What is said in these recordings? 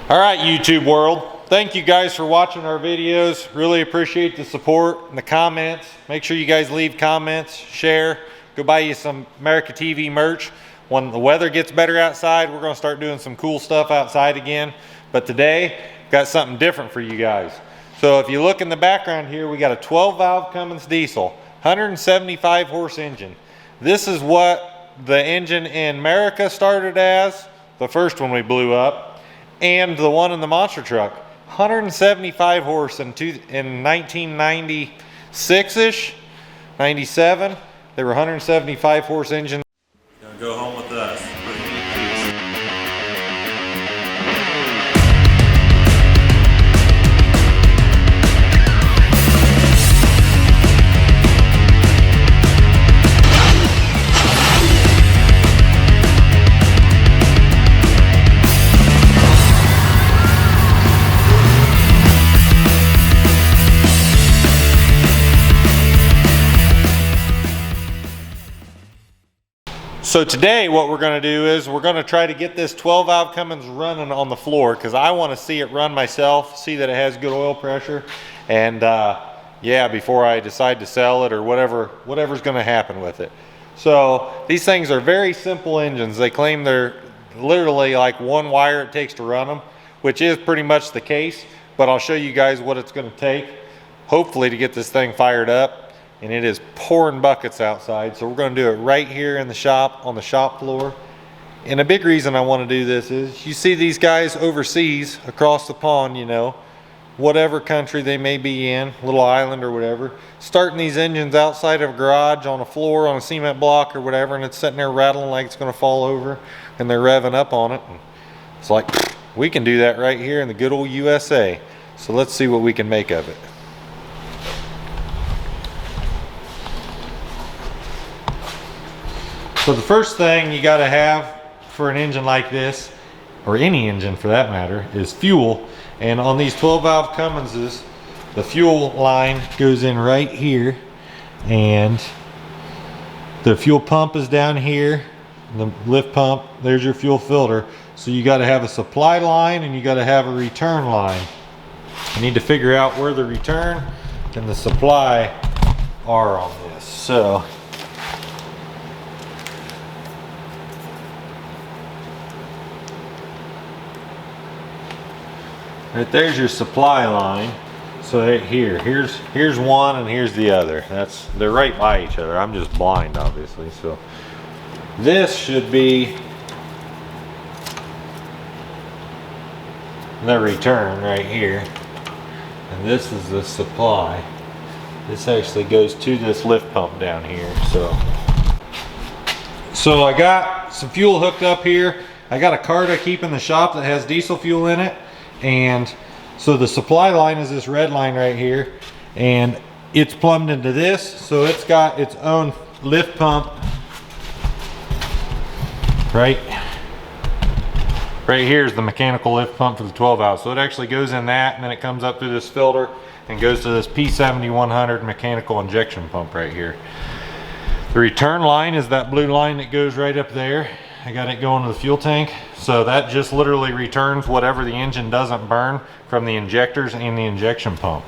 All right, YouTube world, thank you guys for watching our videos. Really appreciate the support and the comments. Make sure you guys leave comments, share, go buy you some Merica-Tv merch. When the weather gets better outside, we're gonna start doing some cool stuff outside again. But today, got something different for you guys. So if you look in the background here, we got a 12 valve Cummins diesel, 175 horse engine. This is what the engine in Merica started as, the first one we blew up, and the one in the monster truck. 175 horse in 1996-ish, 97. They were 175 horse engines. Gonna go home with us. So today what we're going to do is we're going to try to get this 12 valve Cummins running on the floor, because I want to see it run myself, see that it has good oil pressure, and yeah, before I decide to sell it or whatever's going to happen with it. So these things are very simple engines. They claim they're literally like one wire it takes to run them, which is pretty much the case, but I'll show you guys what it's going to take, hopefully, to get this thing fired up. And it is pouring buckets outside, so we're going to do it right here in the shop, on the shop floor. And a big reason I want to do this is, you see these guys overseas, across the pond, you know, whatever country they may be in, little island or whatever, starting these engines outside of a garage, on a floor, on a cement block or whatever, and it's sitting there rattling like it's going to fall over, and they're revving up on it. And it's like, we can do that right here in the good old USA. So let's see what we can make of it. So the first thing you got to have for an engine like this, or any engine for that matter, is fuel. And on these 12 valve Cumminses, the fuel line goes in right here, and the fuel pump is down here, the lift pump, there's your fuel filter. So you got to have a supply line and you got to have a return line. You need to figure out where the return and the supply are on this. So right there's your supply line. So here's one and here's the other. They're right by each other. I'm just blind, obviously. So this should be the return right here, and this is the supply. This actually goes to this lift pump down here. So I got some fuel hooked up here. I got a cart I keep in the shop that has diesel fuel in it. And so the supply line is this red line right here, and it's plumbed into this, so it's got its own lift pump right here is the mechanical lift pump for the 12 valve. So it actually goes in that, and then it comes up through this filter and goes to this P7100 mechanical injection pump right here. The return line is that blue line that goes right up there. I got it going to the fuel tank, so that just literally returns whatever the engine doesn't burn from the injectors and the injection pump.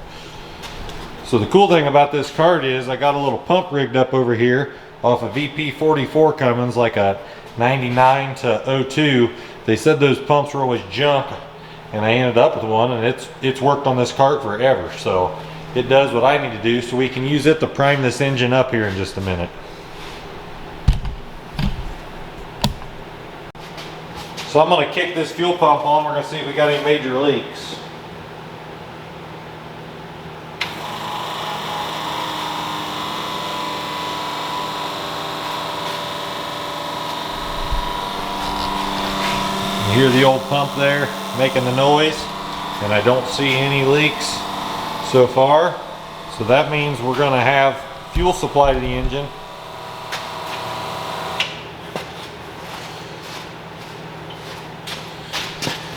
So the cool thing about this cart is I got a little pump rigged up over here off a VP44 Cummins, like a 99 to 02. They said those pumps were always junk, and I ended up with one, and it's worked on this cart forever. So it does what I need to do, so we can use it to prime this engine up here in just a minute. So I'm going to kick this fuel pump on. We're going to see if we got any major leaks. You hear the old pump there making the noise, and I don't see any leaks so far. So that means we're going to have fuel supply to the engine.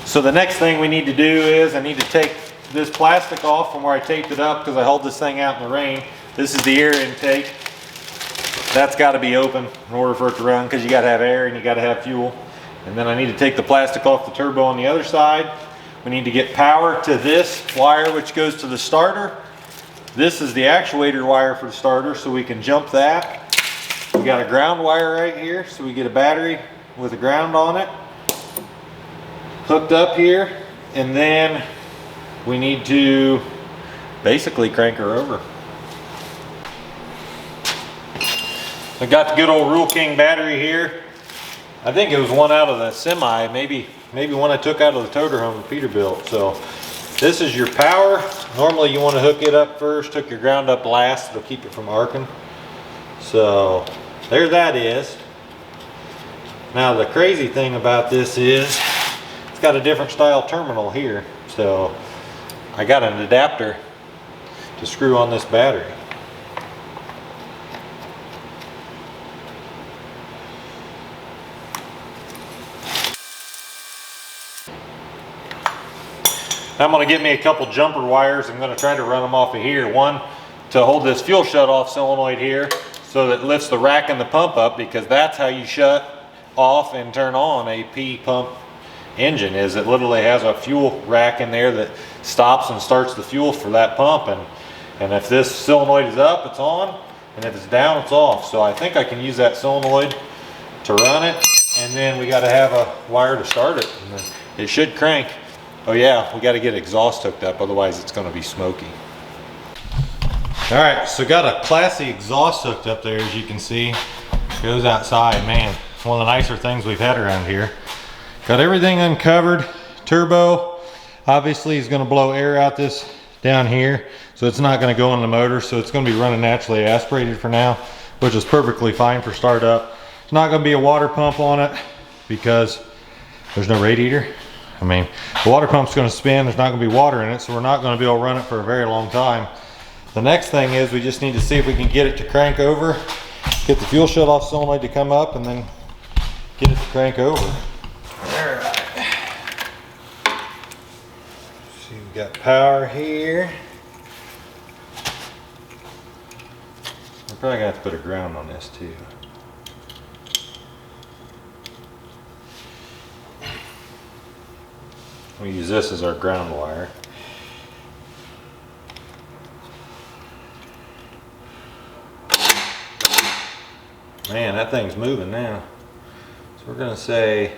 So the next thing we need to do is I need to take this plastic off from where I taped it up, because I hold this thing out in the rain. This is the air intake. That's got to be open in order for it to run, because you got to have air and you got to have fuel. And then I need to take the plastic off the turbo on the other side, We need to get power to this wire, which goes to the starter. This is the actuator wire for the starter, so we can jump that. We got a ground wire right here, so we get a battery with a ground on it hooked up here, and then we need to basically crank her over. I got the good old Rule King battery here. I think it was one out of the semi, maybe one I took out of the toter home that Peter built. So this is your power. Normally you want to hook it up first, hook your ground up last. It'll keep it from arcing. So there that is. Now the crazy thing about this is it's got a different style terminal here. So I got an adapter to screw on this battery. I'm going to get me a couple jumper wires. I'm going to try to run them off of here. One to hold this fuel shut-off solenoid here so that it lifts the rack and the pump up, because that's how you shut off and turn on a P pump engine. Is it literally has a fuel rack in there that stops and starts the fuel for that pump, and if this solenoid is up, it's on, and if it's down, it's off. So I think I can use that solenoid to run it, and then we got to have a wire to start it, and then it should crank. Oh yeah, we got to get exhaust hooked up, otherwise it's going to be smoky. All right, so got a classy exhaust hooked up there, as you can see. Goes outside, man. One of the nicer things we've had around here. Got everything uncovered. Turbo, obviously, is going to blow air out this down here, so it's not going to go in the motor, so it's going to be running naturally aspirated for now, which is perfectly fine for startup. It's not going to be a water pump on it because there's no radiator. I mean, the water pump's going to spin, there's not going to be water in it, so we're not going to be able to run it for a very long time. The next thing is we just need to see if we can get it to crank over, get the fuel shut-off solenoid to come up, and then get it to crank over. Alright. So we've got power here. We're probably going to have to put a ground on this too. We use this as our ground wire. Man, that thing's moving now. So we're gonna say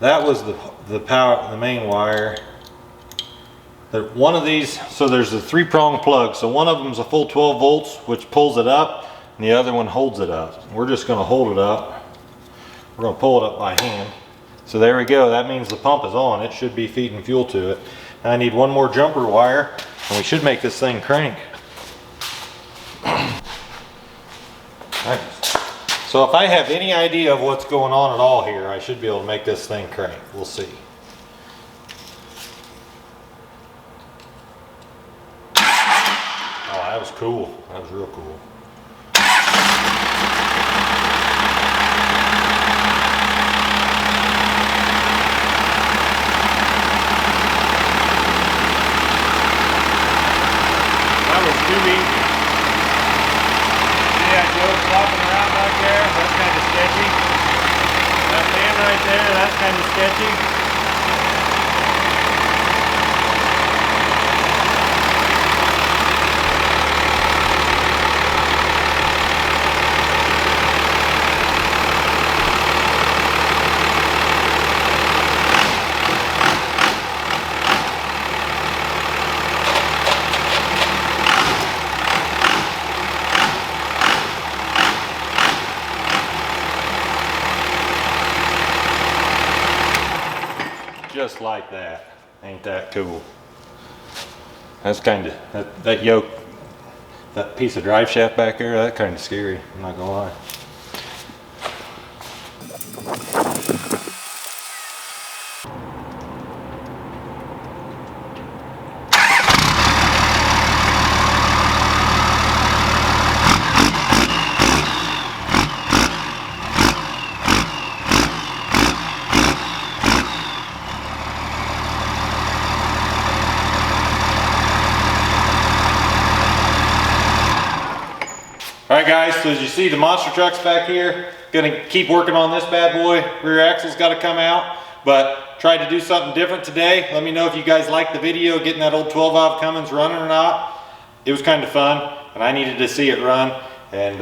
that was the power, the main wire. One of these, so there's a 3-prong plug. So one of them is a full 12 volts, which pulls it up, and the other one holds it up. We're just gonna hold it up. We're gonna pull it up by hand. So there we go, that means the pump is on. It should be feeding fuel to it. And I need one more jumper wire, and we should make this thing crank. So if I have any idea of what's going on at all here, I should be able to make this thing crank. We'll see. Oh, that was cool. That was real cool. Flopping around back there, that's kind of sketchy. That fan right there, that's kind of sketchy. Just like that. Ain't that cool? That's kind of, that yoke, that piece of drive shaft back there, that's kind of scary, I'm not gonna lie. Alright guys, so as you see the monster truck's back here, gonna keep working on this bad boy. Rear axle's gotta come out. but tried to do something different today. Let me know if you guys liked the video, getting that old 12-valve Cummins running or not. It was kind of fun, and I needed to see it run, and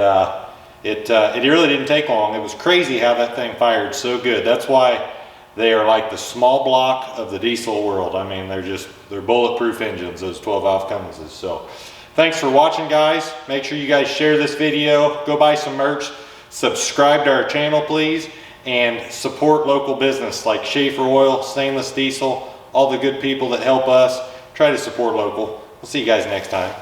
it really didn't take long. It was crazy how that thing fired so good. That's why they are like the small block of the diesel world. I mean, they're bulletproof engines, those 12-valve Cumminses. So thanks for watching, guys. Make sure you guys share this video, go buy some merch, subscribe to our channel, please, and support local business like Schaeffer Oil, Stainless Diesel, all the good people that help us. Try to support local. We'll see you guys next time.